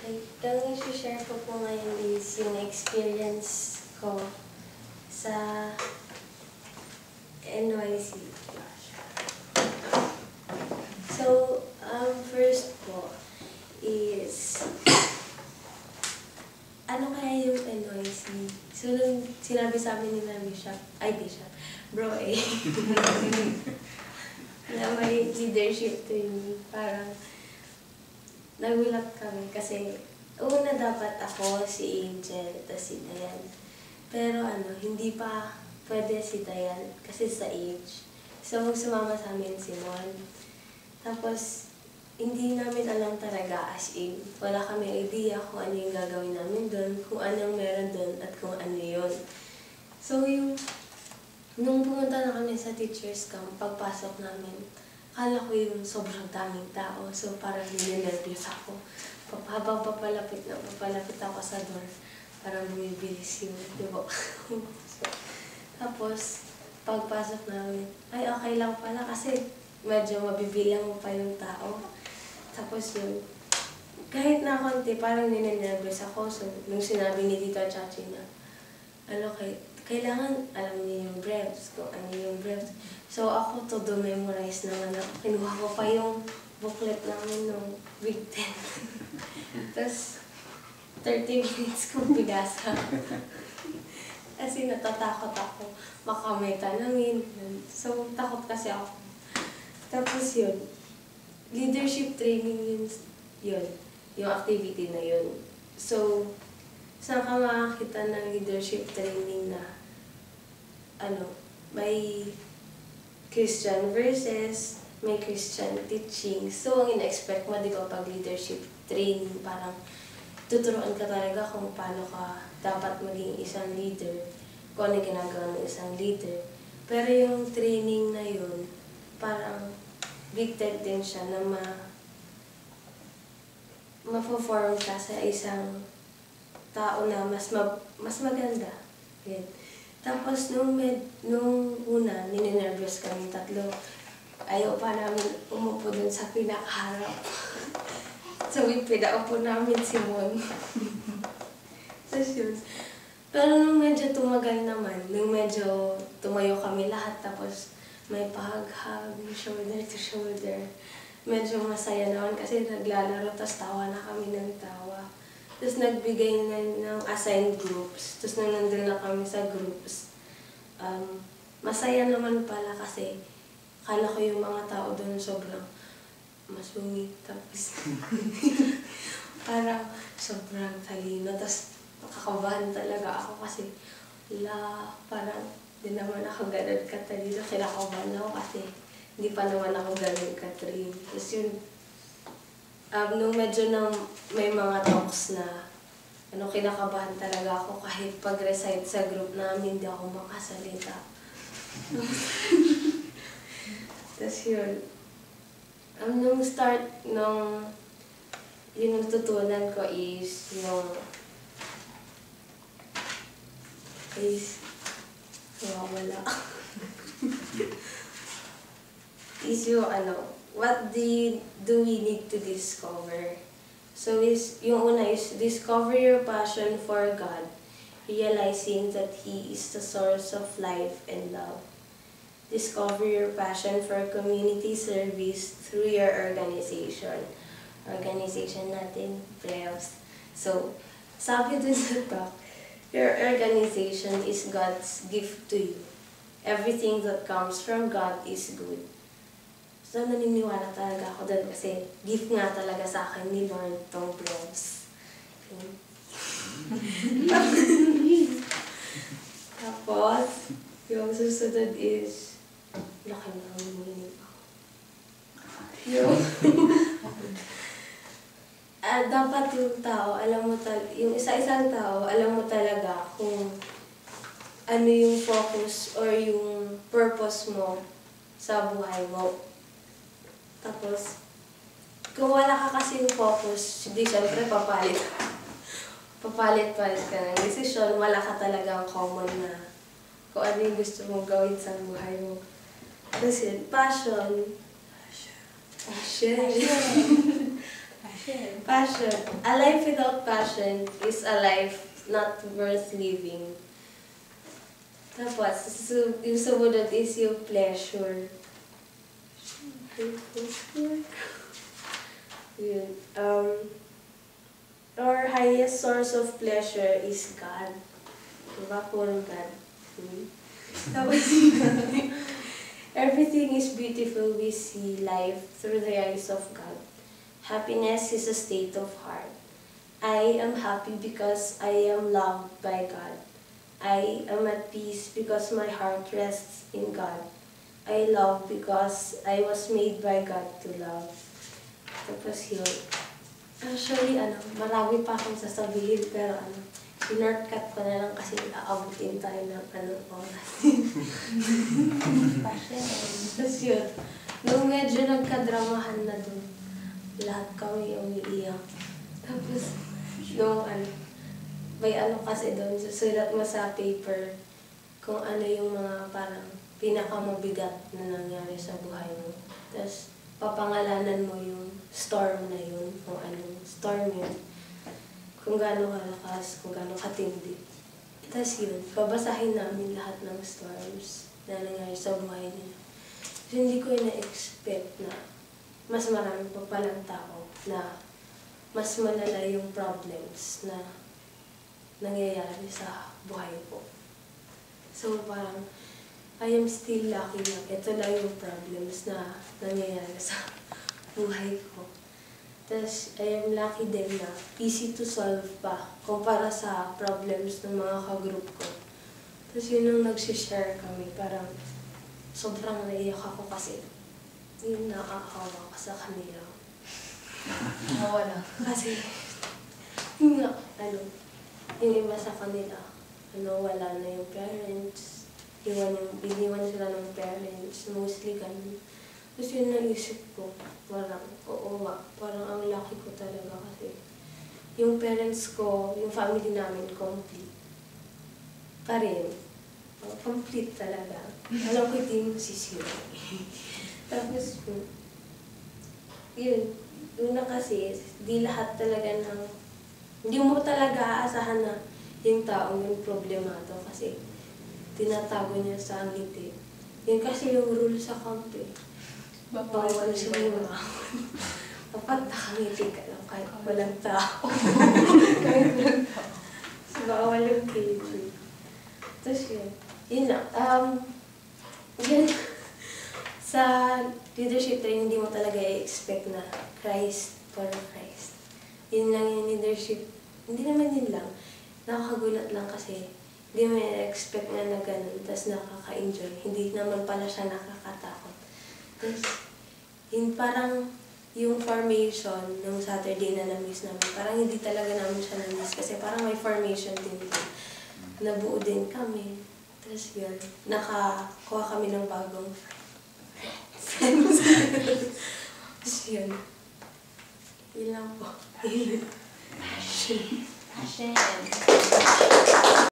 Ang i-share ko po ngayon is yung experience ko sa NYC. So, first po is, ano kaya yung NYC? So, nung sinabi sa amin nila Bishop, Bro na may leadership training, parang nagulat kami kasi una dapat ako, si Angel, tapos si Dayan. Pero hindi pa pwede si Dayan kasi sa age. So, sumama sa amin si Mon. Tapos, hindi namin alam talaga as in. Wala kami idea kung ano yung gagawin namin doon, kung anong meron doon, at kung ano yun. So, nung pumunta na kami sa teacher's camp, pagpasok namin, akala ko yung sobrang daming tao. So, parang ninenervyos ako. Habang papalapit ako sa door, parang bumibilis yung diba? So, tapos, pagpasok namin, ay okay lang pala kasi medyo mabibilang mo pa yung tao. Tapos yun, kahit na konti, parang ninenervyos ako. So, nung sinabi ni Tita Chachi na, kailangan alam niyo yung breaths, kung ano yung breaths. So, ako todo memorize naman ako. Kinuha ko pa yung booklet namin nung week 10. Tapos, 30 minutes kong binasa. Kasi natatakot ako. Baka may tanongin. So, takot kasi ako. Tapos yun, leadership training yun. Yung activity na yun. So, saan ka makakita ng leadership training na may Christian verses, may Christian teaching. So, ang in-expect mo, di ba, pag leadership training, parang tuturuan ka talaga kung paano ka dapat maging isang leader, kung ano ginagawa ng isang leader. Pero yung training na yun, parang gifted din siya na ma-form ka sa isang tao na mas maganda. Yan. Tapos nung una, ninenervyos kami tatlo. Ayaw pa namin umupo dun sa pinakaharap. So, pinaupo namin si Mon. Tapos yun. Pero nung medyo tumagal naman, nung medyo tumayo kami lahat, tapos may pahag-hag, shoulder to shoulder. Medyo masaya naman kasi naglalaro, tapos tawa na kami ng tawa. Tapos nagbigay na ng assigned groups. Tapos nung nandun na kami sa groups, masaya naman pala kasi akala ko yung mga tao doon sobrang masungit. Tapos parang sobrang talino. Tapos nakakabahan talaga ako kasi parang hindi naman ako ganun katalino. Kinakabahan ako kasi hindi pa naman ako ganun katrain. Tapos yun, nung medyo may mga talks na kinakabahan talaga ako kahit pag-recite sa group namin, hindi ako makasalita. Tapos yun, nung start yung natutunan ko is wala. Is what do we need to discover? So, yung una is, discover your passion for God, realizing that He is the source of life and love. Discover your passion for community service through your organization. Organization natin, Prayers. So, sabi dun sa talk, your organization is God's gift to you. Everything that comes from God is good. So, naniniwala talaga ako doon kasi gift nga talaga sa akin ni Lord tong Prayers. Tapos, yung susunod is, laki na ang meaning ako. Dapat yung tao, yung isa-isang tao, alam mo talaga kung ano yung focus or yung purpose mo sa buhay mo. Tapos, kung wala ka kasing focus, di syempre papalit ka ng desisyon, wala ka talagang common na kung ano yung gusto mong gawin sa buhay mo. Kasi passion. Passion. A life without passion is a life not worth living. Tapos, yung sumunod is yung pleasure. Yun. Our highest source of pleasure is God. Diba? Puro God. Tapos, everything is beautiful. We see life through the eyes of God. Happiness is a state of heart. I am happy because I am loved by God. I am at peace because my heart rests in God. I love because I was made by God to love. Tapos yun. Actually, marami pa akong sasabihin, pero sinortcut ko na lang kasi aabutin tayo ng oras. Tapos yun. Nung medyo nagkadramahan na dun, lahat kami umiiyak. Tapos, nung may kasi doon, susulat mo sa paper kung ano yung mga parang pinakamabigat na nangyari sa buhay mo. Tapos, papangalanan mo yung storm na yun, kung anong storm yun, kung gaano kalakas, kung gaano katindi. Tapos yun, babasahin namin lahat ng storms na nangyari sa buhay niya. So, hindi ko na-expect na mas marami pa palang tao na mas malala yung problems na nangyayari sa buhay ko. So parang, I am still lucky na ito lang yung problems na nangyayari sa buhay ko. Tapos, I am lucky din na easy to solve pa kumpara sa problems ng mga ka-group ko. Tapos yun nung nagsishare kami, parang sobrang naiyak ako kasi yung nakakawa ko sa kanila. Nawala. Kasi, yung iba sa kanila, wala na yung parents, iniwan sila ng parents, mostly ganun. Tapos yun naisip ko, parang, oo nga, parang ang lucky ko talaga kasi yung parents ko, yung family namin, complete. Pa rin. Complete talaga. Alam ko hindi mo sisira. Tapos, yun, una kasi, di lahat talaga hindi mo talaga aasahan na yung taong yung problemado kasi tinatago niya sa ngiti. Yun kasi yung rule sa camp eh. Bawal siya yung dapat nakangiti ka lang kahit walang tao. Kahit walang tao. So, bawal yung KG. Tapos yun lang. Yun, sa leadership training, hindi mo talaga i-expect na Christ for Christ. Yun lang yung leadership. Hindi naman yun lang. Nakakagulat lang kasi hindi mo i-expect na ganun, tapos nakaka-enjoy. Hindi naman pala siya nakakatakot. Tapos, yun parang yung formation ng Saturday na na-miss namin, parang hindi talaga namin siya na-miss kasi parang may formation din. Nabuo din kami. Tapos yun, nakakuha kami ng bagong friends. Tapos yun. Yun lang po. Passion.